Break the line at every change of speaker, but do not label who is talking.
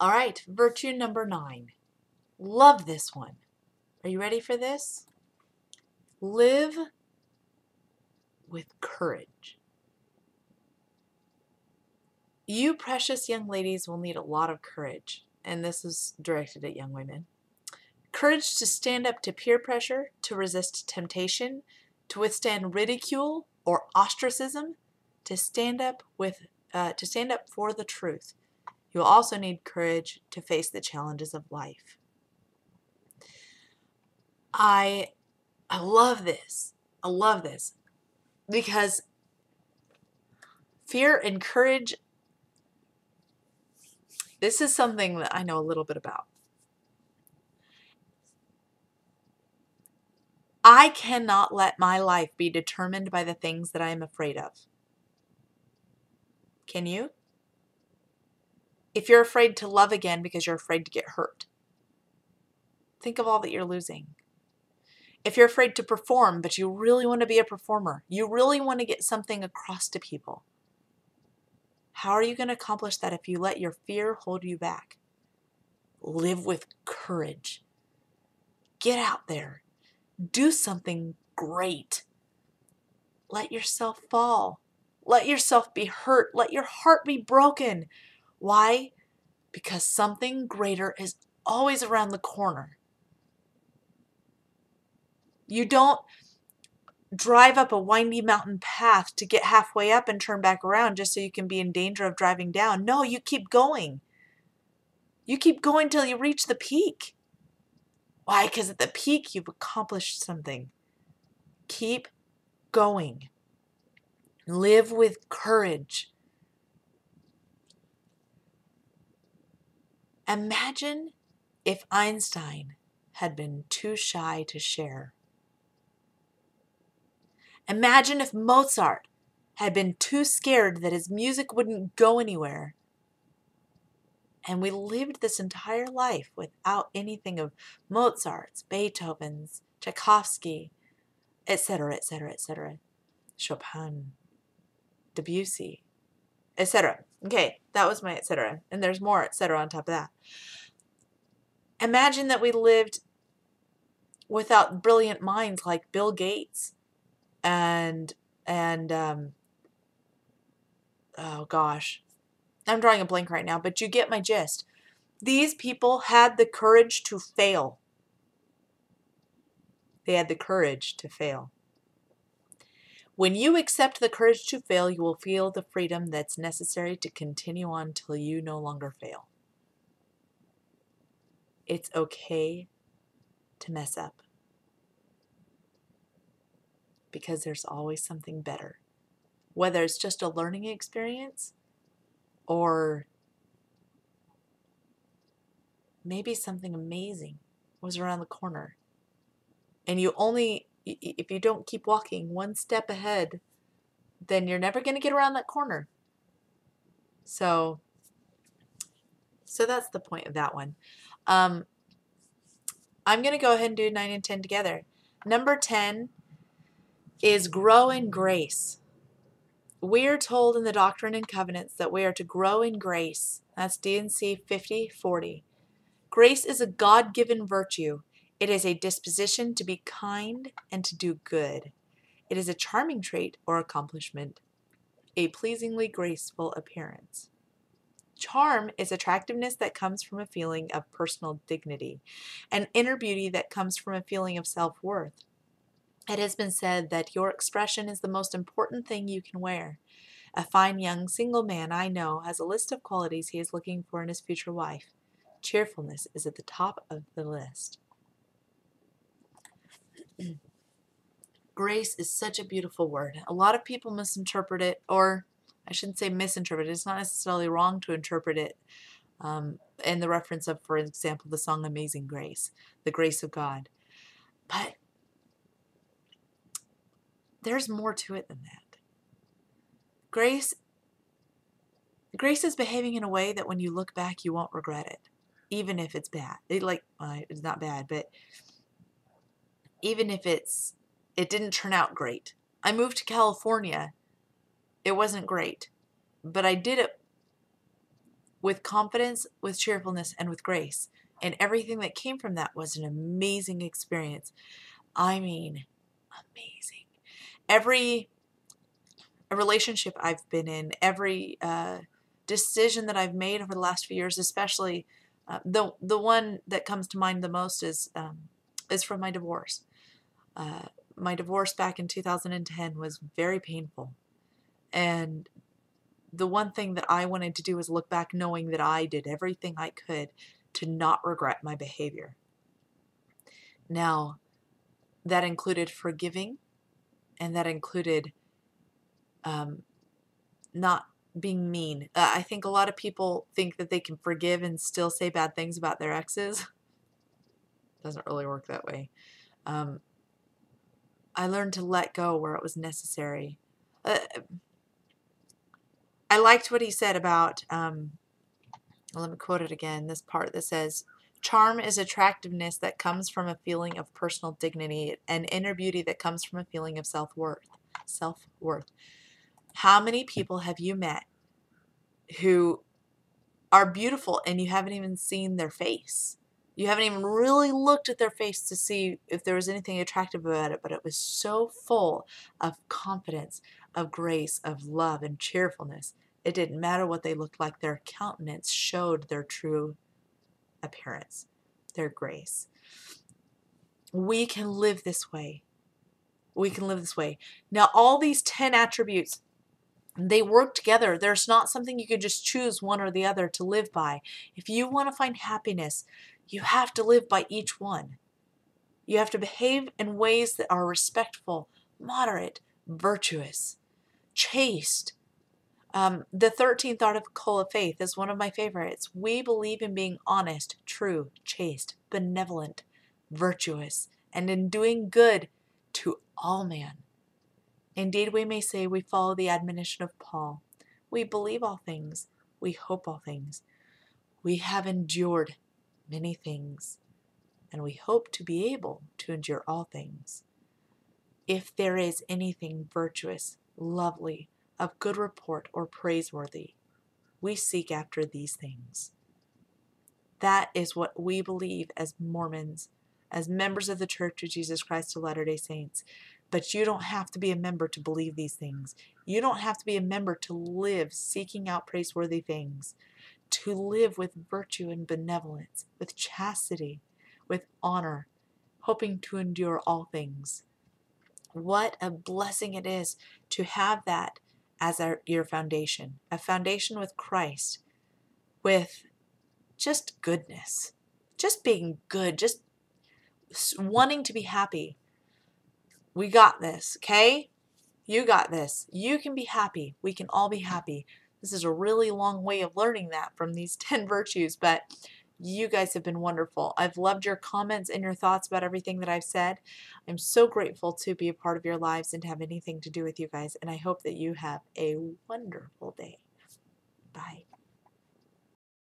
All right, virtue number 9. Love this one. Are you ready for this? Live with courage. You precious young ladies will need a lot of courage, and this is directed at young women. Courage to stand up to peer pressure, to resist temptation, to withstand ridicule or ostracism, to stand up for the truth. You will also need courage to face the challenges of life. I love this. I love this because fear and courage, this is something that I know a little bit about. I cannot let my life be determined by the things that I am afraid of. Can you? If you're afraid to love again because you're afraid to get hurt, think of all that you're losing. If you're afraid to perform, but you really want to be a performer, you really want to get something across to people, how are you going to accomplish that if you let your fear hold you back? Live with courage. Get out there. Do something great. Let yourself fall. Let yourself be hurt. Let your heart be broken. Why? Because something greater is always around the corner. You don't drive up a windy mountain path to get halfway up and turn back around just so you can be in danger of driving down. No, you keep going. You keep going till you reach the peak. Why? Because at the peak, you've accomplished something. Keep going. Live with courage. Imagine if Einstein had been too shy to share. Imagine if Mozart had been too scared that his music wouldn't go anywhere. And we lived this entire life without anything of Mozart's, Beethoven's, Tchaikovsky, etc., etc., etc. Chopin, Debussy, etc. Okay, that was my etc. And there's more etc. on top of that. Imagine that we lived without brilliant minds like Bill Gates and oh gosh, I'm drawing a blank right now, but you get my gist. These people had the courage to fail. They had the courage to fail. When you accept the courage to fail, you will feel the freedom that's necessary to continue on till you no longer fail. It's okay to mess up because there's always something better. Whether it's just a learning experience or maybe something amazing was around the corner. And if you don't keep walking one step ahead, then you're never going to get around that corner. So that's the point of that one. I'm going to go ahead and do 9 and 10 together. Number 10 is grow in grace. We are told in the Doctrine and Covenants that we are to grow in grace. That's D&C 5040. Grace is a God-given virtue. It is a disposition to be kind and to do good. It is a charming trait or accomplishment, a pleasingly graceful appearance. Charm is attractiveness that comes from a feeling of personal dignity, and inner beauty that comes from a feeling of self-worth. It has been said that your expression is the most important thing you can wear. A fine young single man I know has a list of qualities he is looking for in his future wife. Cheerfulness is at the top of the list. Grace is such a beautiful word. A lot of people misinterpret it, or I shouldn't say misinterpret it. It's not necessarily wrong to interpret it in the reference of, for example, the song Amazing Grace, the grace of God. But there's more to it than that. Grace is behaving in a way that when you look back, you won't regret it, even if it's bad. It's not bad, but even if it didn't turn out great. I moved to California. It wasn't great, but I did it with confidence, with cheerfulness, and with grace. And everything that came from that was an amazing experience. I mean, amazing. Every relationship I've been in, every decision that I've made over the last few years, especially the one that comes to mind the most is from my divorce. My divorce back in 2010 was very painful, and the one thing that I wanted to do was look back knowing that I did everything I could to not regret my behavior. Now, that included forgiving, and that included not being mean. I think a lot of people think that they can forgive and still say bad things about their exes. Doesn't really work that way. I learned to let go where it was necessary. I liked what he said about, let me quote it again, this part that says, charm is attractiveness that comes from a feeling of personal dignity, and inner beauty that comes from a feeling of self-worth. Self-worth. How many people have you met who are beautiful and you haven't even seen their face? You haven't even really looked at their face to see if there was anything attractive about it, but it was so full of confidence, of grace, of love, and cheerfulness. It didn't matter what they looked like. Their countenance showed their true appearance, their grace. We can live this way. We can live this way. Now, all these 10 attributes, they work together. There's not something you can just choose one or the other to live by. If you want to find happiness, you have to live by each one. You have to behave in ways that are respectful, moderate, virtuous, chaste. The 13th article of faith is one of my favorites. We believe in being honest, true, chaste, benevolent, virtuous, and in doing good to all men. Indeed, we may say we follow the admonition of Paul. We believe all things. We hope all things. We have endured many things, and we hope to be able to endure all things. If there is anything virtuous, lovely, of good report, or praiseworthy, we seek after these things. That is what we believe as Mormons, as members of the Church of Jesus Christ of Latter-day Saints. But you don't have to be a member to believe these things. You don't have to be a member to live seeking out praiseworthy things, to live with virtue and benevolence, with chastity, with honor, hoping to endure all things. What a blessing it is to have that as your foundation, a foundation with Christ, with just goodness, just being good, just wanting to be happy. We got this, okay? You got this. You can be happy. We can all be happy. This is a really long way of learning that from these 10 virtues, but you guys have been wonderful. I've loved your comments and your thoughts about everything that I've said. I'm so grateful to be a part of your lives and to have anything to do with you guys, and I hope that you have a wonderful day. Bye.